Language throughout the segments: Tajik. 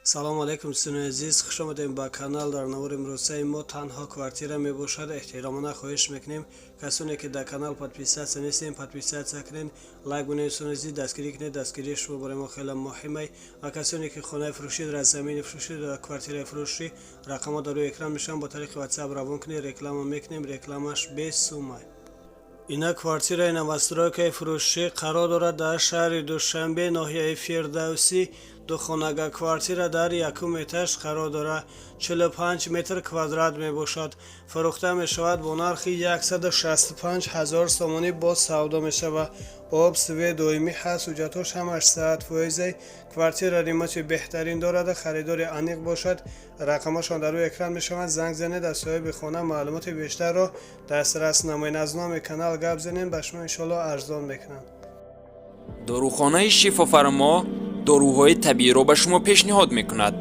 салому алейкум дӯстони азиз, хуш омадем ба канал. дар навори имрӯзаи мо танҳо квартира мебошад. эҳтиромона хоҳиш мекунем касоне ки дар канал подписатсия нестем, подписатсия кунед, лайк бинависон азиз, дастгирӣ кунед. дастгирии шумо барои мо хеле муҳимай. ва касоне ки хонаи фурӯшӣ дар замини фурӯшӣ дар квартираи фурӯшӣ рақамҳо дар рӯи экран мешаванд, бо тариқи ватсап равон кунед, реклама мекунем, рекламаш без сумма. Ина квартираи новостройкаи фурӯшӣ қарор дорад дар шаҳри Душанбе, ноҳияи Фирдавсӣ. Духонага квартира дар якум этаж қарор дорад, 45 метр квадрат мебошад. Фурӯхта мешавад бо нархи 165 000 сомонӣ. боз савдо мешавад. об, свет доимӣ ҳаст, ҳуҷҷатҳош ҳамаш 100%. квартира ремонти беҳтарин дорад, харидори аниқ бошад. рақамашон дар рӯи экран мешаванд. занг занед, аз соҳиби хона маълумоти бештарро дастрас намоед. аз номи канал гап занед, ба шумо иншоалло арзон мекунанд. дорухонаи шифофармо доруҳои табииро ба шумо пешниҳод мекунад.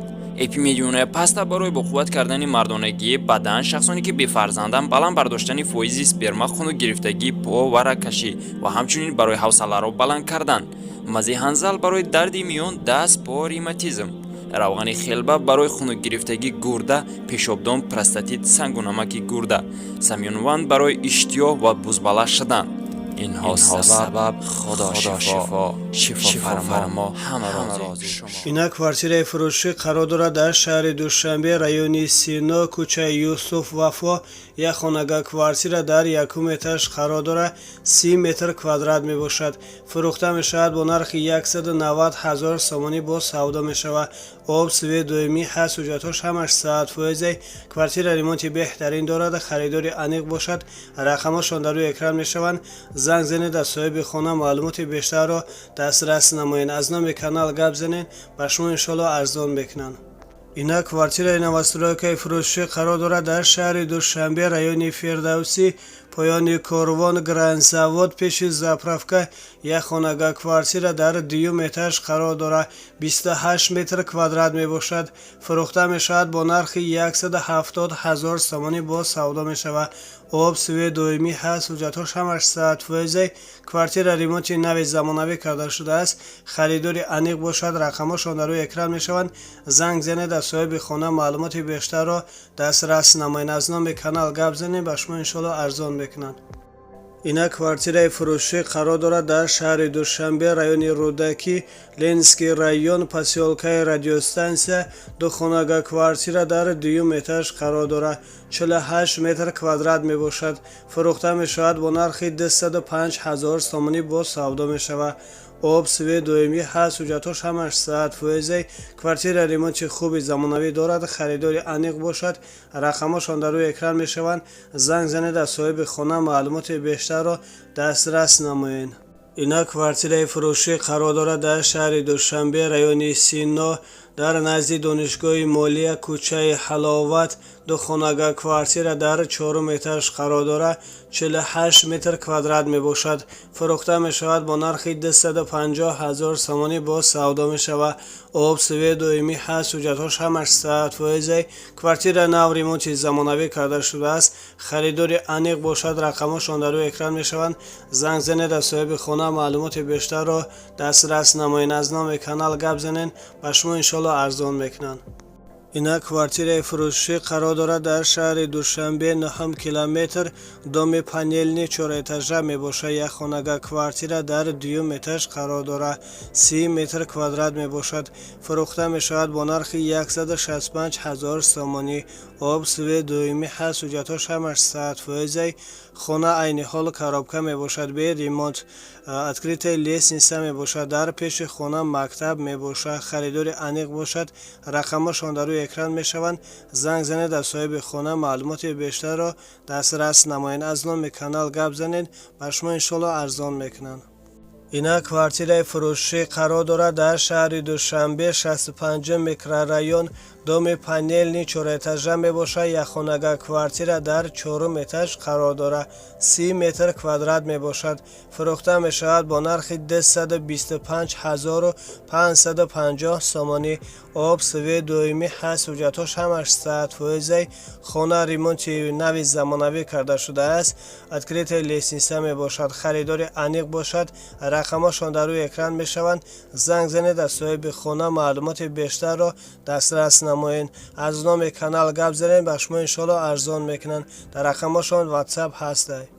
эпимедиония паста барои боқувват кардани мардонагии бадан, шахсоне ки бефарзанданд, баланд бардоштани фоизи сперма, хунукгирифтагӣ, по варакашӣ ва ҳамчунин барои ҳавсаларо баланд кардан. мази ҳанзал барои дарди миён, даст, по, ревматизм. равғани хелба барои хунукгирифтагӣ гурда, пешобдон, простатит, сангу намаки гурда. самёнванд барои иштиёҳ ва бузбала шудан. инҳо сабаб худо шифо, шифофармо ҳамаро розӣ шумо. ина квартираи фурӯшӣ қарор дорад дар шаҳри Душанбе, райони Сино, кӯчаи Юсуф Вафо. як хонага квартира дар якум этаж қарор дорад, 30 метр квадрат мебошад. фурӯхта мешавад бо нархи 190 000 сомонӣ. боз савдо мешавад. об, свет доимӣ ҳаст, ҳуҷҷатҳош ҳамаш 100%. квартира ремонти беҳтарин дорад, харидори аниқ бошад. рақамашон дар рӯи экран мешаванд. занг занед, аз соҳиби хона маълумоти бештарро дастрас намоед. аз номи канал гап занед, ба шумо иншоалло арзон мекунанд. ина квартираи новостройкаи фурӯшӣ қарор дорад дар шаҳри Душанбе, райони Фирдавсӣ, поёни корвон гранзавод, пеши заправка. як хонага квартира дар дуюм этаж қарор дорад, 28 метр квадрат мебошад. фурӯхта мешавад бо нархи 170 000 сомонӣ. боз савдо мешавад. об, свет доимӣ ҳаст, ҳуҷҷатҳош ҳамаш 100%. квартира ремонти нави замонавӣ карда шудааст. харидори аниқ бошад. рақамашон дар рӯи экран мешаванд. занг занед, аз соҳиби хона маълумоти бештарро дастрас намоед. аз номи канал гап занед, ба шумо иншоалло арзон мекунанд. ина квартираи фурӯшӣ қарор дорад дар шаҳри Душанбе, райони Рӯдакӣ, Ленинский район, посёлкаи радиостансия. духонага квартира дар дуюм этаж қарор дорад, 48 метр квадрат мебошад. фурӯхта мешавад бо нархи 205 000 сомонӣ. боз савдо мешавад. об, свет доимӣ ҳаст, ҳуҷҷатҳош ҳамаш 100%. квартира ремонти хуби замонавӣ дорад, харидори аниқ бошад. рақамашон дар рӯи экран мешаванд. занг занед, аз соҳиби хона маълумоти бештарро дастрас намоед. ина квартираи фурӯшӣ қарор дорад дар шаҳри Душанбе, райони Сино, дар назди донишгоҳи молия, кӯчаи Ҳаловат. духонага квартира дар чорум этаж қарор дорад, 48 метр квадрат мебошад. фурӯхта мешавад бо нархи 250 000 сомонӣ. боз савдо мешавад. об, свет доимӣ ҳаст, ҳуҷҷатҳош ҳамаш 100%. квартира нав ремонти замонавӣ карда шудааст. харидори аниқ бошад. рақамашон дар рӯи экран мешаванд. занг занед, аз соҳиби хона маълумоти бештарро дастрас намоед. аз номи канал гап занед, ба шумо иншоалло арзон мекунанд. ина квартираи фурӯшӣ қарор дорад дар шаҳри Душанбе, 9 километр, доми панелни 4этажа мебошад. як хонага квартира дар дуюм этаж қарор дорад, 30 метр квадрат мебошад. фурӯхта мешавад бо нархи 165 000 сомонӣ. об, свет доимӣ ҳаст, ҳуҷҷатҳош ҳамаш 100%. хона айни ҳол коробка мебошад, бе ремонт. открытая лестница мебошад. дар пеши хона мактаб мебошад. харидори аниқ бошад. рақамашон дар рӯи экран мешаванд. занг занед, аз соҳиби хона маълумоти бештарро дастрас намоед. аз номи канал гап занед, ба шумо иншоалло арзон мекунанд. ина квартираи фурӯшӣ қарор дорад дар шаҳри Душанбе, 65 микрорайон. доми панелни 4-этажа мебошад. Як хонага квартира дар 4 этаж қарор дорад. 30 метр квадрат мебошад. фурӯхта мешавад бо нархи 225550 сомонӣ. об, свет, доимӣ ҳаст. ҳуҷҷатҳош ҳамаш 100%. хона ремонти нави замонавӣ карда шудааст. откритие лестница мебошад. харидори аниқ бошад. рақамашон дар рӯи экран мешаванд. занг занед аз соҳиби хона маълумоти бештарро дастрас намоед. аз номи канал гап занед ба шумо иншоалло арзон мекунанд. дар рақамашон ватсап ҳастад.